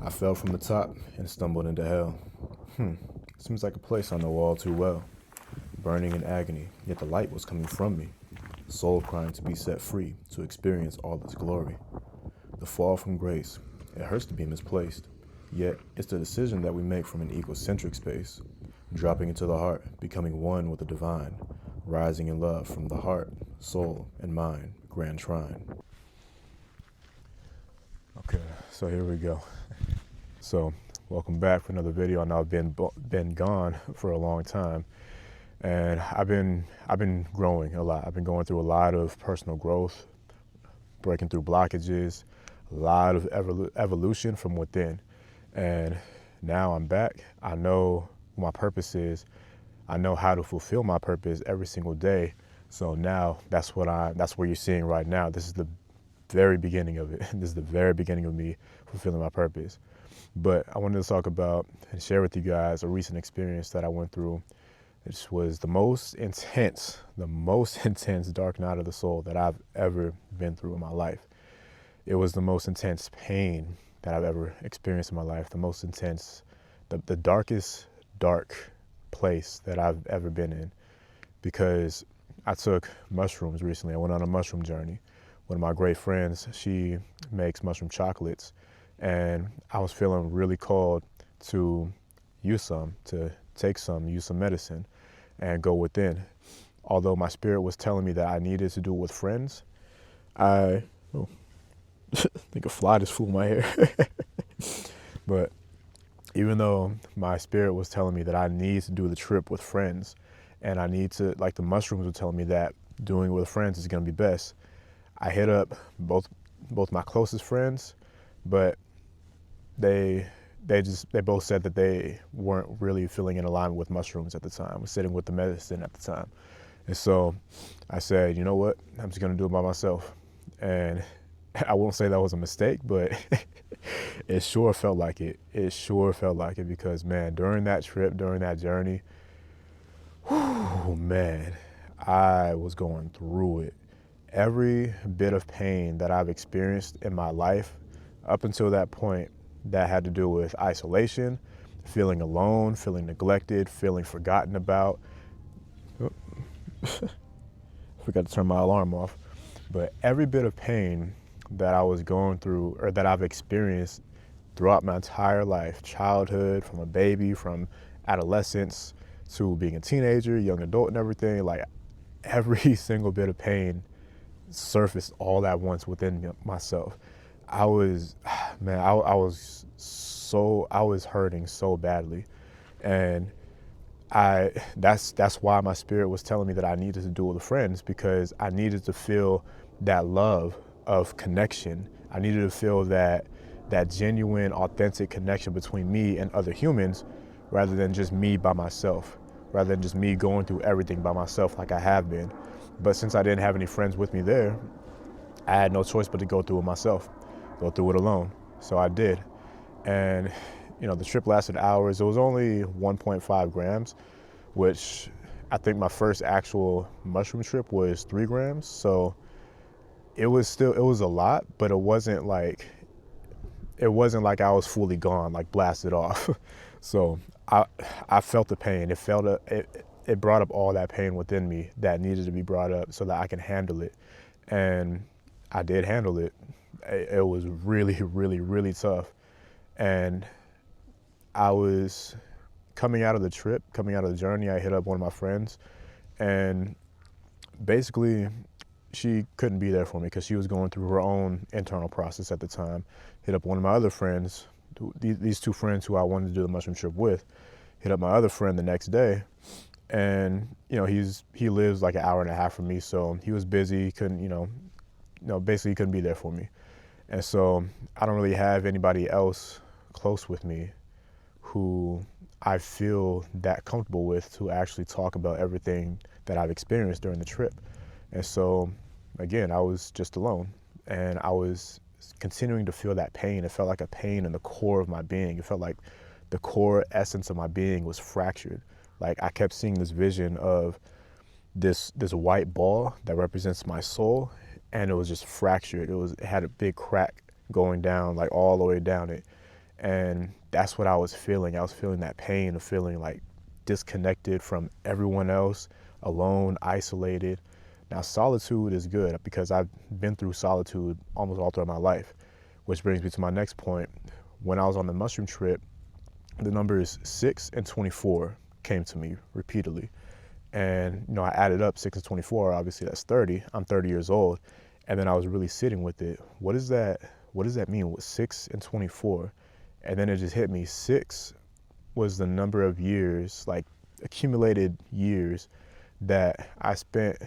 I fell from the top and stumbled into hell. Seems like a place I know all too well. Burning in agony, yet the light was coming from me. Soul crying to be set free, to experience all its glory. The fall from grace, it hurts to be misplaced. Yet, it's the decision that we make from an egocentric space. Dropping into the heart, becoming one with the divine. Rising in love from the heart, soul, and mind, grand trine. Okay, so here we go. So, welcome back for another video. I know I've been gone for a long time, and I've been growing a lot. I've been going through a lot of personal growth, breaking through blockages, a lot of evolution from within. And now I'm back. I know what my purpose is. I know how to fulfill my purpose every single day. So now that's where you're seeing right now. This is the very beginning of it. This is the very beginning of me fulfilling my purpose. But I wanted to talk about and share with you guys a recent experience that I went through. This was the most intense dark night of the soul that I've ever been through in my life. It was the most intense pain that I've ever experienced in my life, the most intense, the darkest dark place that I've ever been in, because I took mushrooms recently. I went on a mushroom journey. One of my great friends, she makes mushroom chocolates, and I was feeling really called to use some, to take some, use some medicine, and go within. Although my spirit was telling me that I needed to do it with friends, I think a fly just flew in my hair. But even though my spirit was telling me that I need to do the trip with friends, and I need to, like the mushrooms were telling me that doing it with friends is gonna be best, I hit up both my closest friends, but they both said that they weren't really feeling in alignment with mushrooms at the time, was sitting with the medicine at the time. And so I said, you know what, I'm just gonna do it by myself. And I won't say that was a mistake, but it sure felt like it. It sure felt like it, because man, during that trip, during that journey, man, I was going through it. Every bit of pain that I've experienced in my life up until that point that had to do with isolation, feeling alone, feeling neglected, feeling forgotten about. Forgot to turn my alarm off. But every bit of pain that I was going through, or that I've experienced throughout my entire life, childhood, from a baby, from adolescence to being a teenager, young adult and everything, like every single bit of pain surfaced all at once within myself. I was hurting so badly. And that's why my spirit was telling me that I needed to do it with friends, because I needed to feel that love of connection. I needed to feel that genuine, authentic connection between me and other humans, rather than just me by myself, rather than just me going through everything by myself like I have been. But since I didn't have any friends with me there, I had no choice but to go through it myself, go through it alone. So I did. And the trip lasted hours. It was only 1.5 grams, which I think my first actual mushroom trip was 3 grams. So it was a lot, but it wasn't like I was fully gone, like blasted off. So I felt the pain. It brought up all that pain within me that needed to be brought up so that I can handle it. And I did handle it. It was really, really, really tough. And I was coming out of the trip, coming out of the journey, I hit up one of my friends, and basically she couldn't be there for me because she was going through her own internal process at the time. Hit up one of my other friends, these two friends who I wanted to do the mushroom trip with, hit up my other friend the next day, and he lives like an hour and a half from me, so he was busy, he couldn't, basically he couldn't be there for me. And so I don't really have anybody else close with me who I feel that comfortable with to actually talk about everything that I've experienced during the trip. And so, again, I was just alone, and I was continuing to feel that pain. It felt like a pain in the core of my being. It felt like the core essence of my being was fractured. Like I kept seeing this vision of this white ball that represents my soul, and it was just fractured. It had a big crack going down, like all the way down it. And that's what I was feeling. I was feeling that pain of feeling like disconnected from everyone else, alone, isolated. Now, solitude is good because I've been through solitude almost all throughout my life, which brings me to my next point. When I was on the mushroom trip, the numbers 6 and 24 came to me repeatedly. And, I added up 6 and 24, obviously that's 30. I'm 30 years old. And then I was really sitting with it. What does that mean with 6 and 24? And then it just hit me. 6 was the number of years, like accumulated years that I spent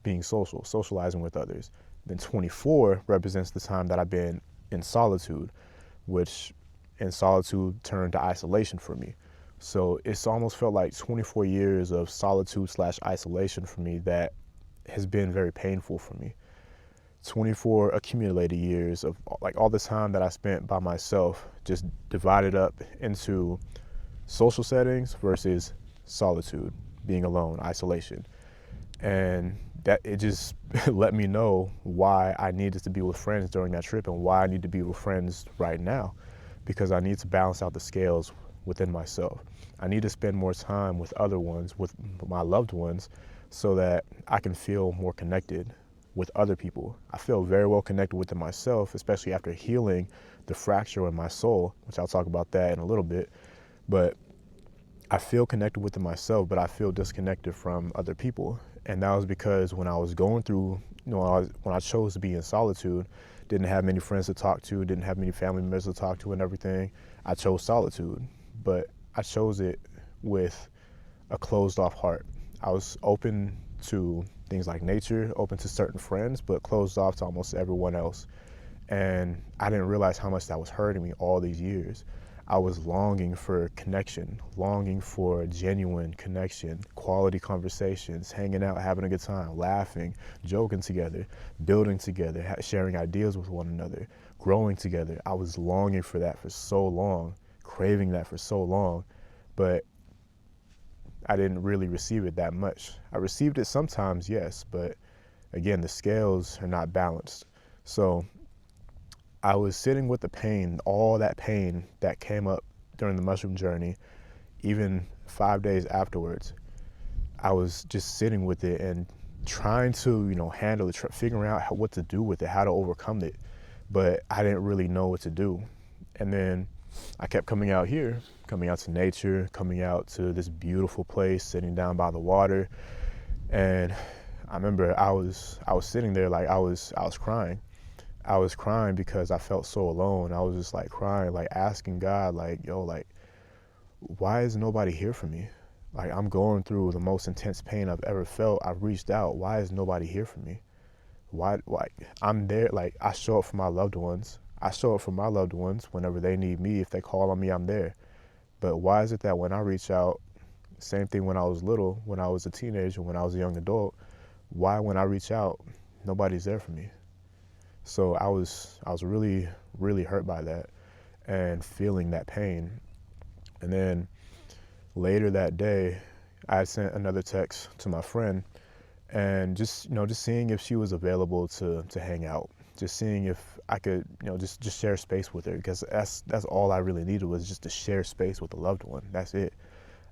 being socializing with others. Then 24 represents the time that I've been in solitude, which in solitude turned to isolation for me. So it's almost felt like 24 years of solitude / isolation for me that has been very painful for me. 24 accumulated years of like all the time that I spent by myself, just divided up into social settings versus solitude, being alone, isolation. And that it just let me know why I needed to be with friends during that trip and why I need to be with friends right now, because I need to balance out the scales within myself. I need to spend more time with other ones, with my loved ones, so that I can feel more connected with other people. I feel very well connected within myself, especially after healing the fracture in my soul, which I'll talk about that in a little bit. But I feel connected within myself, but I feel disconnected from other people. And that was because when I was going through, when I chose to be in solitude, didn't have many friends to talk to, didn't have many family members to talk to and everything, I chose solitude. But I chose it with a closed off heart. I was open to things like nature, open to certain friends, but closed off to almost everyone else. And I didn't realize how much that was hurting me all these years. I was longing for connection, longing for genuine connection, quality conversations, hanging out, having a good time, laughing, joking together, building together, sharing ideas with one another, growing together. I was longing for that for so long, craving that for so long, but I didn't really receive it that much. I received it sometimes, yes, but again, the scales are not balanced. So I was sitting with the pain, all that pain that came up during the mushroom journey, even 5 days afterwards. I was just sitting with it and trying to, handle it, figuring out what to do with it, how to overcome it. But I didn't really know what to do. And then I kept coming out here, coming out to nature, coming out to this beautiful place, sitting down by the water. And I remember I was sitting there like I was crying. I was crying because I felt so alone. I was just like crying, like asking God, like, yo, like, why is nobody here for me? Like, I'm going through the most intense pain I've ever felt. I've reached out. Why is nobody here for me? Why, like, I'm there, like, I show up for my loved ones. I show up for my loved ones whenever they need me. If they call on me, I'm there. But why is it that when I reach out, same thing when I was little, when I was a teenager, when I was a young adult, why when I reach out, nobody's there for me? So I was really, really hurt by that and feeling that pain. And then later that day, I sent another text to my friend and just seeing if she was available to hang out, just seeing if I could, just share space with her, because that's all I really needed, was just to share space with a loved one. That's it.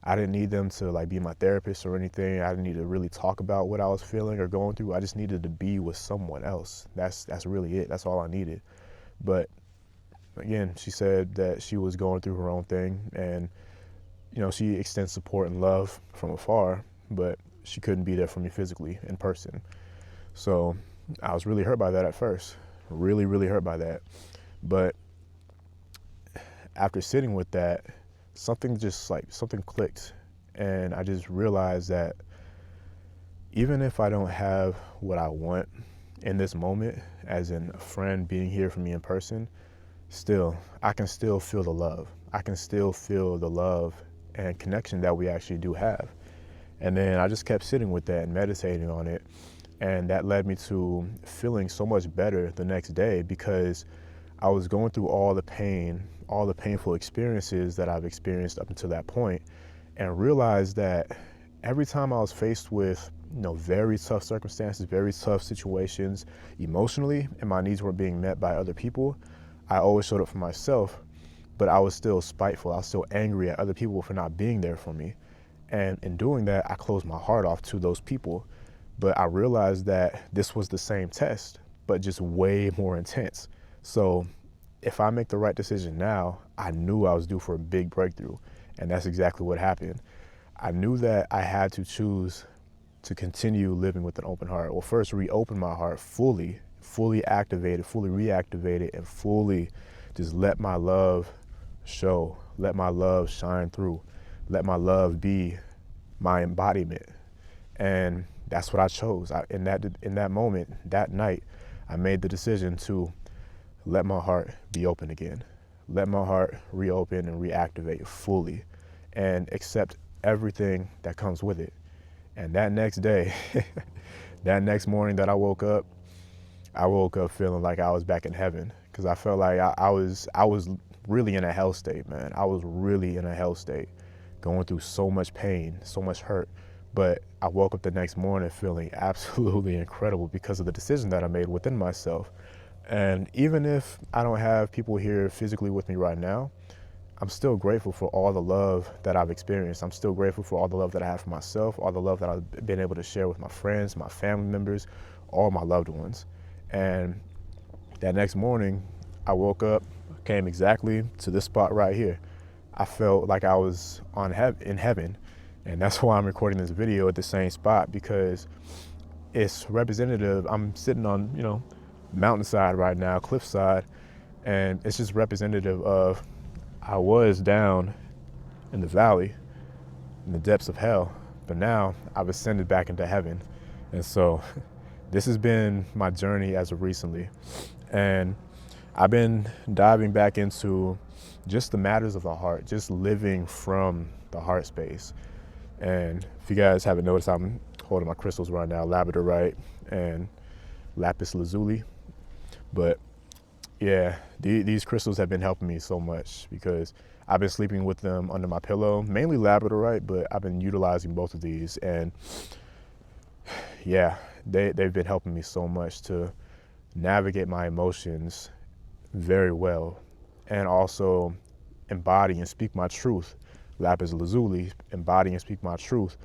I didn't need them to like be my therapist or anything. I didn't need to really talk about what I was feeling or going through. I just needed to be with someone else. That's really it. That's all I needed. But again, she said that she was going through her own thing, and she extends support and love from afar, but she couldn't be there for me physically in person. So I was really hurt by that at first. Really, really hurt by that. But after sitting with that, something clicked, and I just realized that even if I don't have what I want in this moment, as in a friend being here for me in person, I can still feel the love. I can still feel the love and connection that we actually do have. And then I just kept sitting with that and meditating on it, and that led me to feeling so much better the next day, because I was going through all the pain, all the painful experiences that I've experienced up until that point, and realized that every time I was faced with, very tough circumstances, very tough situations emotionally, and my needs weren't being met by other people, I always showed up for myself but I was still spiteful. I was still angry at other people for not being there for me. And in doing that, I closed my heart off to those people. But I realized that this was the same test, but just way more intense. So if I make the right decision now, I knew I was due for a big breakthrough. And that's exactly what happened. I knew that I had to choose to continue living with an open heart. Well, first reopen my heart fully activate it, fully reactivate it, and fully just let my love show, let my love shine through, let my love be my embodiment. And that's what I chose. In that moment, that night, I made the decision to let my heart be open again, let my heart reopen and reactivate fully, and accept everything that comes with it. And that next day, that next morning that I woke up feeling like I was back in heaven, because I felt like I was really in a hell state, man. I was really in a hell state, going through so much pain, so much hurt. But I woke up the next morning feeling absolutely incredible because of the decision that I made within myself. And even if I don't have people here physically with me right now, I'm still grateful for all the love that I've experienced. I'm still grateful for all the love that I have for myself, all the love that I've been able to share with my friends, my family members, all my loved ones. And that next morning, I woke up, came exactly to this spot right here. I felt like I was in heaven. And that's why I'm recording this video at the same spot, because it's representative. I'm sitting on, mountainside right now, cliffside, and it's just representative of I was down in the valley, in the depths of hell, but now I've ascended back into heaven. And so this has been my journey as of recently. And I've been diving back into just the matters of the heart, just living from the heart space. And if you guys haven't noticed, I'm holding my crystals right now, labradorite and lapis lazuli. But yeah, these crystals have been helping me so much because I've been sleeping with them under my pillow, mainly labradorite, but I've been utilizing both of these. And yeah, they've been helping me so much to navigate my emotions very well, and also embody and speak my truth. Lapis lazuli, embody and speak my truth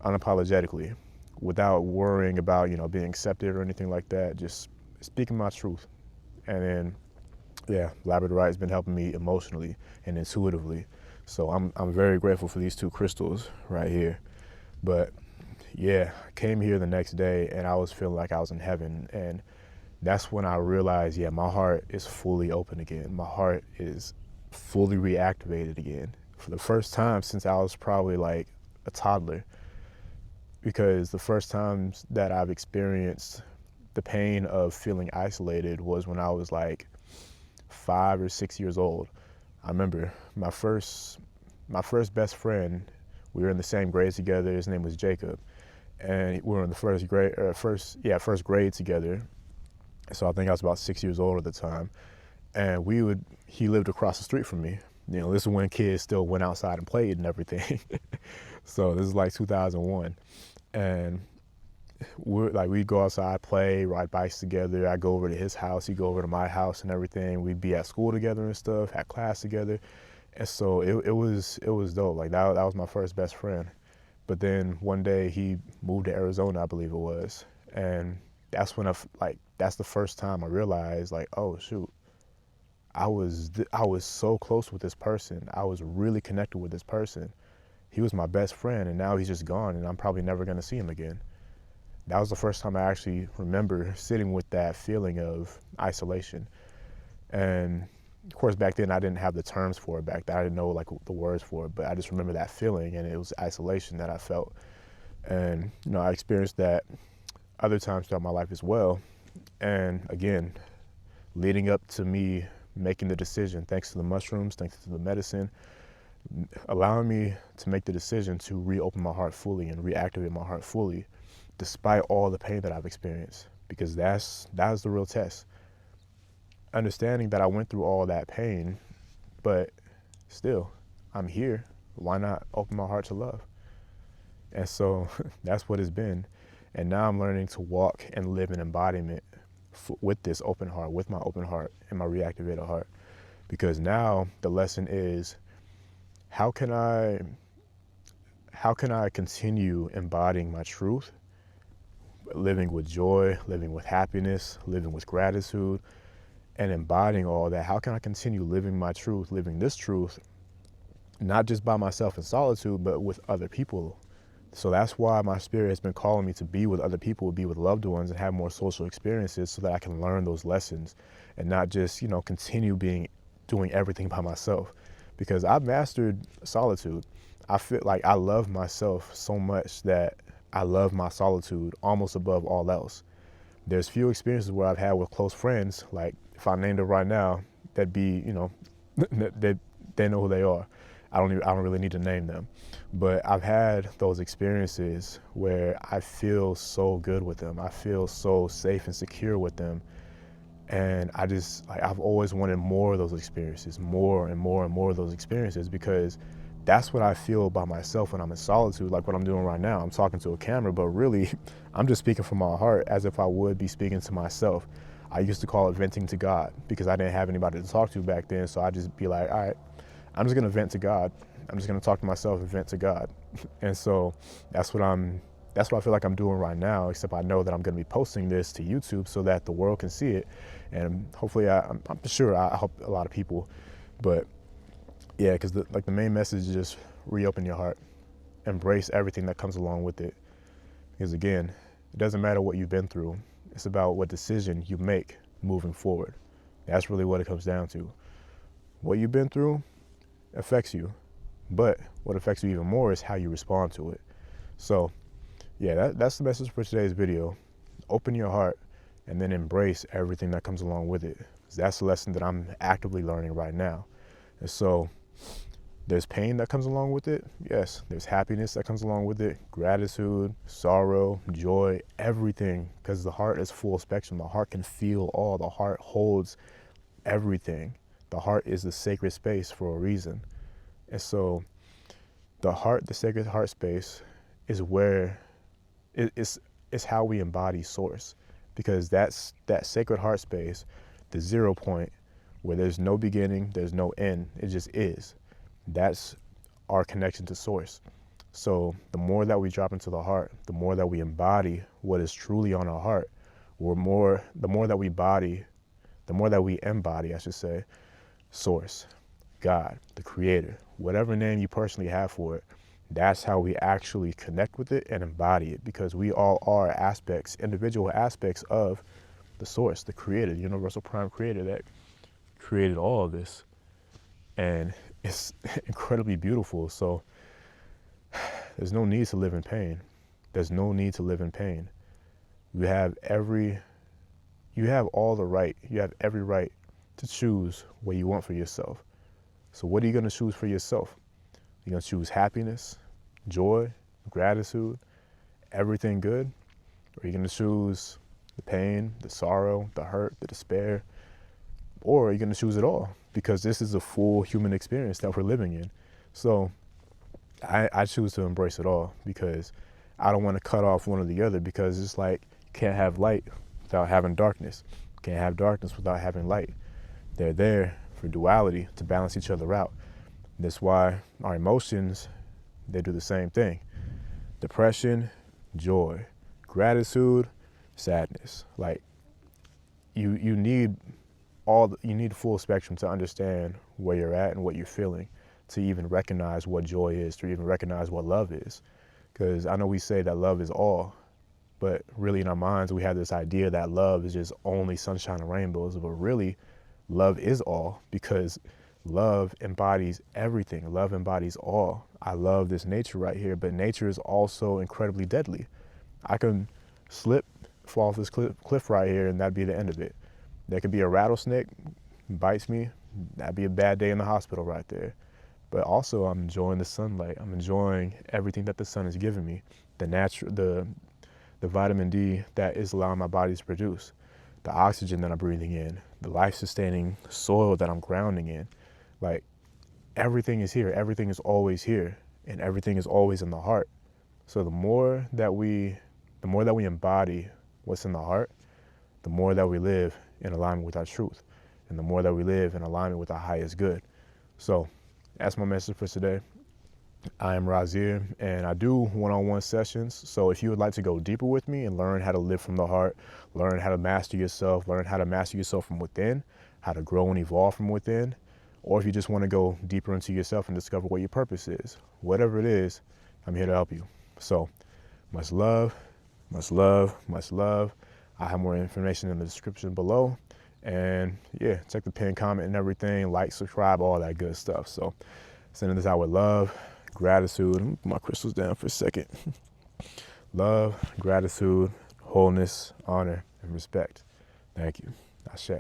unapologetically, without worrying about being accepted or anything like that. Just speaking my truth. And then yeah, labradorite has been helping me emotionally and intuitively. So I'm very grateful for these two crystals right here. But yeah, I came here the next day and I was feeling like I was in heaven. And that's when I realized, yeah, my heart is fully open again. My heart is fully reactivated again for the first time since I was probably like a toddler. Because the first times that I've experienced the pain of feeling isolated was when I was like 5 or 6 years old. I remember my first best friend, we were in the same grade together. His name was Jacob. And we were in the first grade together. So I think I was about 6 years old at the time. And he lived across the street from me. This is when kids still went outside and played and everything. So this is like 2001. And we'd go outside, play, ride bikes together. I'd go over to his house, he'd go over to my house and everything. We'd be at school together and stuff, had class together. And so it was dope. Like that was my first best friend. But then one day he moved to Arizona, I believe it was. And that's when that's the first time I realized, like, oh shoot, I was so close with this person. I was really connected with this person. He was my best friend, and now he's just gone, and I'm probably never gonna see him again. That was the first time I actually remember sitting with that feeling of isolation. And of course, back then I didn't have the terms for it back then. I didn't know like the words for it, but I just remember that feeling, and it was isolation that I felt. And I experienced that other times throughout my life as well. And again, leading up to me making the decision, thanks to the mushrooms, thanks to the medicine, allowing me to make the decision to reopen my heart fully and reactivate my heart fully, despite all the pain that I've experienced, because that's the real test. Understanding that I went through all that pain, but still, I'm here. Why not open my heart to love? And so that's what it's been. And now I'm learning to walk and live in embodiment with this open heart, with my open heart and my reactivated heart. Because now the lesson is, how can I continue embodying my truth, living with joy, living with happiness, living with gratitude, and embodying all that? How can I continue living my truth, living this truth, not just by myself in solitude, but with other people? So that's why my spirit has been calling me to be with other people, be with loved ones, and have more social experiences so that I can learn those lessons and not just, continue doing everything by myself. Because I've mastered solitude. I feel like I love myself so much that I love my solitude almost above all else. There's few experiences where I've had with close friends, like if I named it right now, that'd be, they know who they are. I don't really need to name them. But I've had those experiences where I feel so good with them. I feel so safe and secure with them. And I've always wanted more of those experiences, more and more and more of those experiences, because that's what I feel by myself when I'm in solitude, like what I'm doing right now. I'm talking to a camera, but really I'm just speaking from my heart as if I would be speaking to myself. I used to call it venting to God because I didn't have anybody to talk to back then. So I just be like, all right, I'm just going to vent to God. I'm just going to talk to myself and vent to God. And so that's what I feel like I'm doing right now, except I know that I'm going to be posting this to YouTube so that the world can see it. And hopefully I'm sure I help a lot of people. But yeah, because the main message is just reopen your heart, embrace everything that comes along with it. Because again, it doesn't matter what you've been through. It's about what decision you make moving forward. That's really what it comes down to. What you've been through affects you, but what affects you even more is how you respond to it. So yeah, that's the message for today's video. Open your heart and then embrace everything that comes along with it. That's the lesson that I'm actively learning right now. And so there's pain that comes along with it. Yes, there's happiness that comes along with it, gratitude, sorrow, joy, everything, because the heart is full spectrum. The heart can feel all. The heart holds everything. The heart is the sacred space for a reason. And so the heart, the sacred heart space, is where it's how we embody source, because that's that sacred heart space, the 0 point where there's no beginning, there's no end, it just is. That's our connection to source. So the more that we drop into the heart, the more that we embody what is truly on our heart, the more that we embody, I should say, source, God, the creator, whatever name you personally have for it. That's how we actually connect with it and embody it, because we all are aspects, individual aspects of the source, the creator, the universal prime creator that created all of this. And it's incredibly beautiful. So there's no need to live in pain. There's no need to live in pain. You have every right to choose what you want for yourself. So what are you going to choose for yourself? You're going to choose happiness, joy, gratitude, everything good? Or are you going to choose the pain, the sorrow, the hurt, the despair? Or are you going to choose it all? Because this is a full human experience that we're living in. So I choose to embrace it all, because I don't want to cut off one or the other, because it's like you can't have light without having darkness. You can't have darkness without having light. They're there for duality, to balance each other out. That's why our emotions, they do the same thing. Depression, joy, gratitude, sadness. Like you need full spectrum to understand where you're at and what you're feeling, to even recognize what joy is, to even recognize what love is. Because I know we say that love is all, but really in our minds we have this idea that love is just only sunshine and rainbows, but really love is all, because love embodies everything. Love embodies all. I love this nature right here, but nature is also incredibly deadly. I can slip, fall off this cliff right here, and that'd be the end of it. There could be a rattlesnake, bites me, that'd be a bad day in the hospital right there. But also I'm enjoying the sunlight. I'm enjoying everything that the sun is giving me, the vitamin D that is allowing my body to produce, the oxygen that I'm breathing in, the life-sustaining soil that I'm grounding in. Like, everything is here. Everything is always here, and everything is always in the heart. So the more that we embody what's in the heart, the more that we live in alignment with our truth. and the more that we live in alignment with our highest good. So that's my message for today. I am Razir, and I do one-on-one sessions. So if you would like to go deeper with me and learn how to live from the heart, learn how to master yourself, learn how to master yourself from within, how to grow and evolve from within, or if you just want to go deeper into yourself and discover what your purpose is, whatever it is, I'm here to help you. So much love, much love, much love. I have more information in the description below. And yeah, check the pinned comment and everything, like, subscribe, all that good stuff. So sending this out with love, gratitude. Let me put my crystals down for a second. Love, gratitude, wholeness, honor, and respect. Thank you. Ashe.